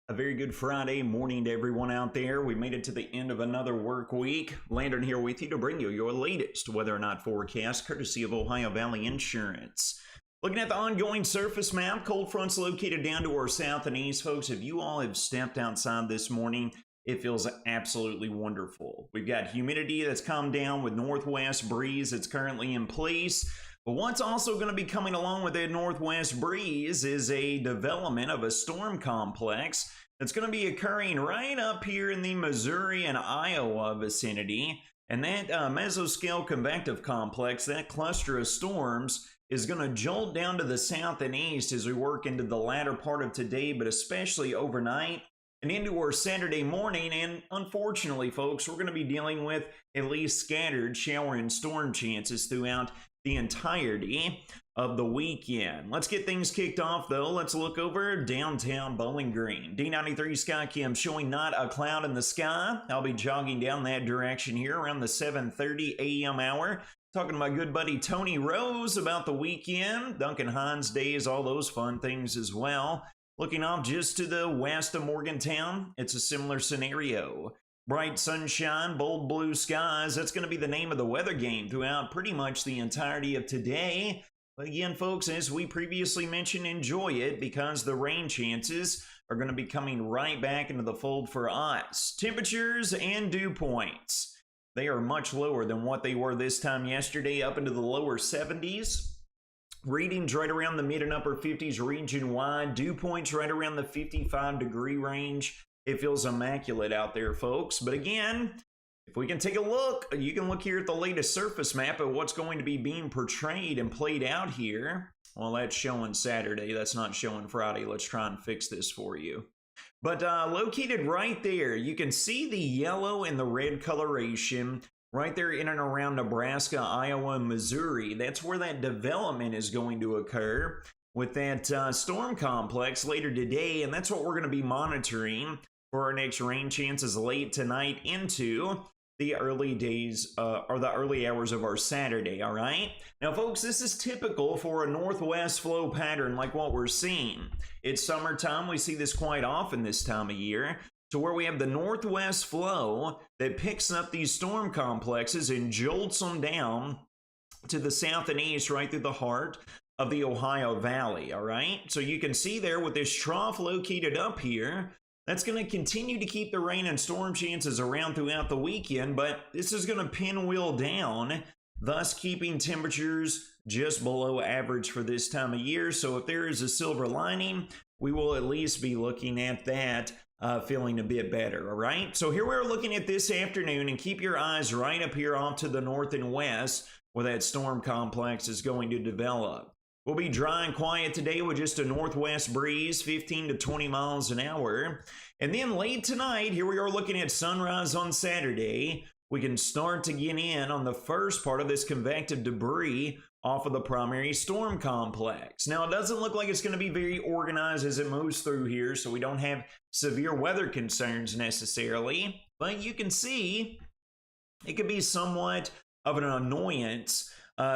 A very good Friday morning to everyone out there. We made it to the end of another work week. Landon here with you to bring you your latest weather or not forecast, courtesy of Ohio Valley Insurance. Looking at the ongoing surface map, cold fronts located down to our south and east, folks. If you all have stepped outside this morning, it feels absolutely wonderful. We've got humidity that's come down with northwest breeze that's currently in place. But what's also going to be coming along with that northwest breeze is a development of a storm complex that's going to be occurring right up here in the Missouri and Iowa vicinity. And that mesoscale convective complex, that cluster of storms, is going to jolt down to the south and east as we work into the latter part of today, but especially overnight and into our Saturday morning. And unfortunately, folks, we're going to be dealing with at least scattered shower and storm chances throughout the entirety of the weekend. Let's get things kicked off, though. Let's look over downtown Bowling Green. D93 Skycam showing not a cloud in the sky. I'll be jogging down that direction here around the 7:30 a.m. hour. Talking to my good buddy Tony Rose about the weekend, Duncan Hines days, all those fun things as well. Looking off just to the west of Morgantown, it's a similar scenario. Bright sunshine, bold blue skies, that's going to be the name of the weather game throughout pretty much the entirety of today. But again, folks, as we previously mentioned, enjoy it because the rain chances are going to be coming right back into the fold for us. Temperatures and dew points, they are much lower than what they were this time yesterday, up into the lower 70s. Readings right around the mid and upper 50s region-wide. Dew points right around the 55-degree range. It feels immaculate out there, folks. But again, if we can take a look, you can look here at the latest surface map of what's going to be being portrayed and played out here. Well, that's showing Saturday. That's not showing Friday. Let's try and fix this for you. But located right there, you can see the yellow and the red coloration right there in and around Nebraska, Iowa, and Missouri. That's where that development is going to occur with that storm complex later today, and that's what we're going to be monitoring for our next rain chances late tonight into the early days or the early hours of our Saturday. All right, now folks, this is typical for a northwest flow pattern like what we're seeing. It's summertime. We see this quite often this time of year, to where we have the northwest flow that picks up these storm complexes and jolts them down to the south and east right through the heart of the Ohio Valley. All right, so you can see there with this trough located up here, that's going to continue to keep the rain and storm chances around throughout the weekend, but this is going to pinwheel down, thus keeping temperatures just below average for this time of year. So if there is a silver lining, we will at least be looking at that feeling a bit better. All right, so here we're looking at this afternoon, and keep your eyes right up here off to the north and west where that storm complex is going to develop. We'll be dry and quiet today with just a northwest breeze, 15 to 20 miles an hour. And then late tonight, here we are looking at sunrise on Saturday. We can start to get in on the first part of this convective debris off of the primary storm complex. Now, it doesn't look like it's going to be very organized as it moves through here, so we don't have severe weather concerns necessarily. But you can see it could be somewhat of an annoyance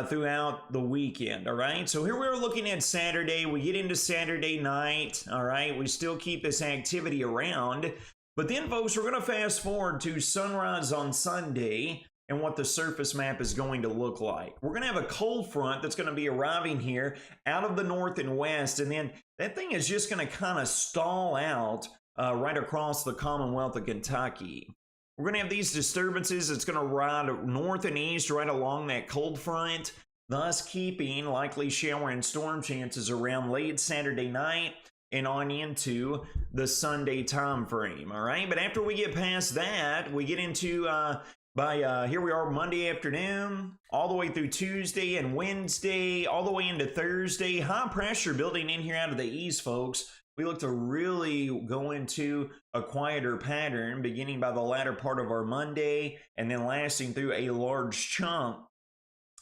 throughout the weekend. All right, so here we're looking at Saturday. We get into Saturday night. All right, we still keep this activity around, but then folks, we're going to fast forward to sunrise on Sunday and what the surface map is going to look like. We're going to have a cold front that's going to be arriving here out of the north and west, and then that thing is just going to kind of stall out right across the Commonwealth of Kentucky. We're going to have these disturbances. It's going to ride north and east right along that cold front, thus keeping likely shower and storm chances around late Saturday night and on into the Sunday time frame. All right, but after we get past that, we get into here we are Monday afternoon, all the way through Tuesday and Wednesday, all the way into Thursday. High pressure building in here out of the east, folks. We look to really go into a quieter pattern beginning by the latter part of our Monday and then lasting through a large chunk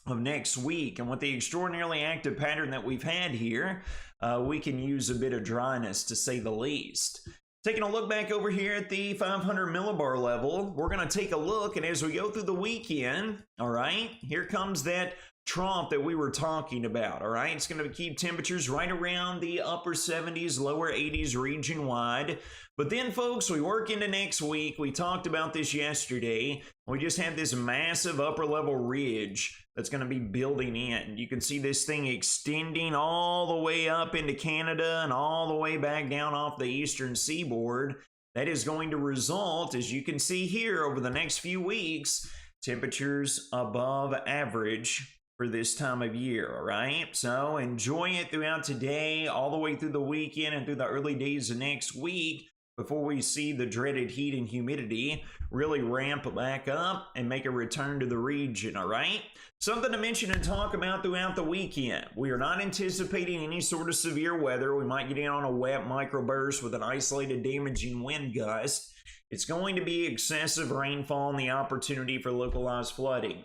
of next week. And with the extraordinarily active pattern that we've had here, we can use a bit of dryness, to say the least. Taking a look back over here at the 500 millibar level, we're going to take a look, and as we go through the weekend, all right, here comes that trough that we were talking about, all right? It's going to keep temperatures right around the upper 70s, lower 80s region wide. But then, folks, we work into next week. We talked about this yesterday. We just have this massive upper level ridge that's going to be building in. You can see this thing extending all the way up into Canada and all the way back down off the eastern seaboard. That is going to result, as you can see here, over the next few weeks, temperatures above average for this time of year, all right? So enjoy it throughout today, all the way through the weekend and through the early days of next week before we see the dreaded heat and humidity really ramp back up and make a return to the region, all right? Something to mention and talk about throughout the weekend. We are not anticipating any sort of severe weather. We might get in on a wet microburst with an isolated damaging wind gust. It's going to be excessive rainfall and the opportunity for localized flooding.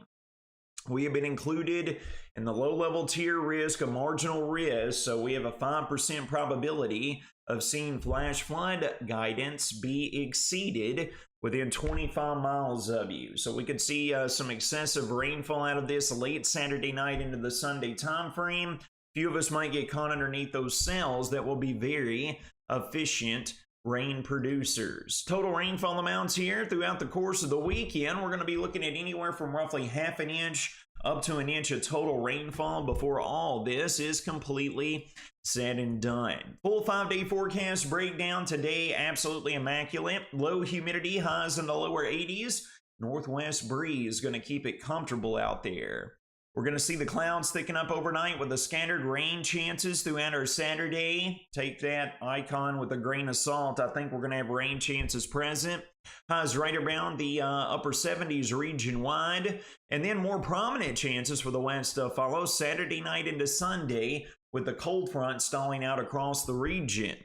We have been included in the low-level tier risk, a marginal risk, so we have a 5% probability of seeing flash flood guidance be exceeded within 25 miles of you. So we could see some excessive rainfall out of this late Saturday night into the Sunday time frame. Few of us might get caught underneath those cells that will be very efficient rain producers. Total rainfall amounts here throughout the course of the weekend. We're going to be looking at anywhere from roughly half an inch up to an inch of total rainfall before all this is completely said and done. Full 5-day forecast breakdown today, absolutely immaculate. Low humidity, highs in the lower 80s. Northwest breeze going to keep it comfortable out there. We're going to see the clouds thicken up overnight with the scattered rain chances throughout our Saturday. Take that icon with a grain of salt. I think we're going to have rain chances present. Highs right around the upper 70s region wide. And then more prominent chances for the west to follow Saturday night into Sunday with the cold front stalling out across the region.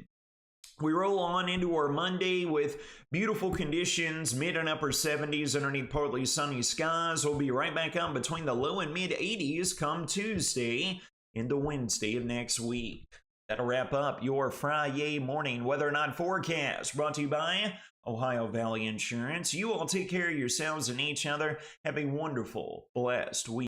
We roll on into our Monday with beautiful conditions, mid and upper 70s underneath partly sunny skies. We'll be right back up between the low and mid 80s come Tuesday into Wednesday of next week. That'll wrap up your Friday morning weather or not forecast, brought to you by Ohio Valley Insurance. You all take care of yourselves and each other. Have a wonderful, blessed week.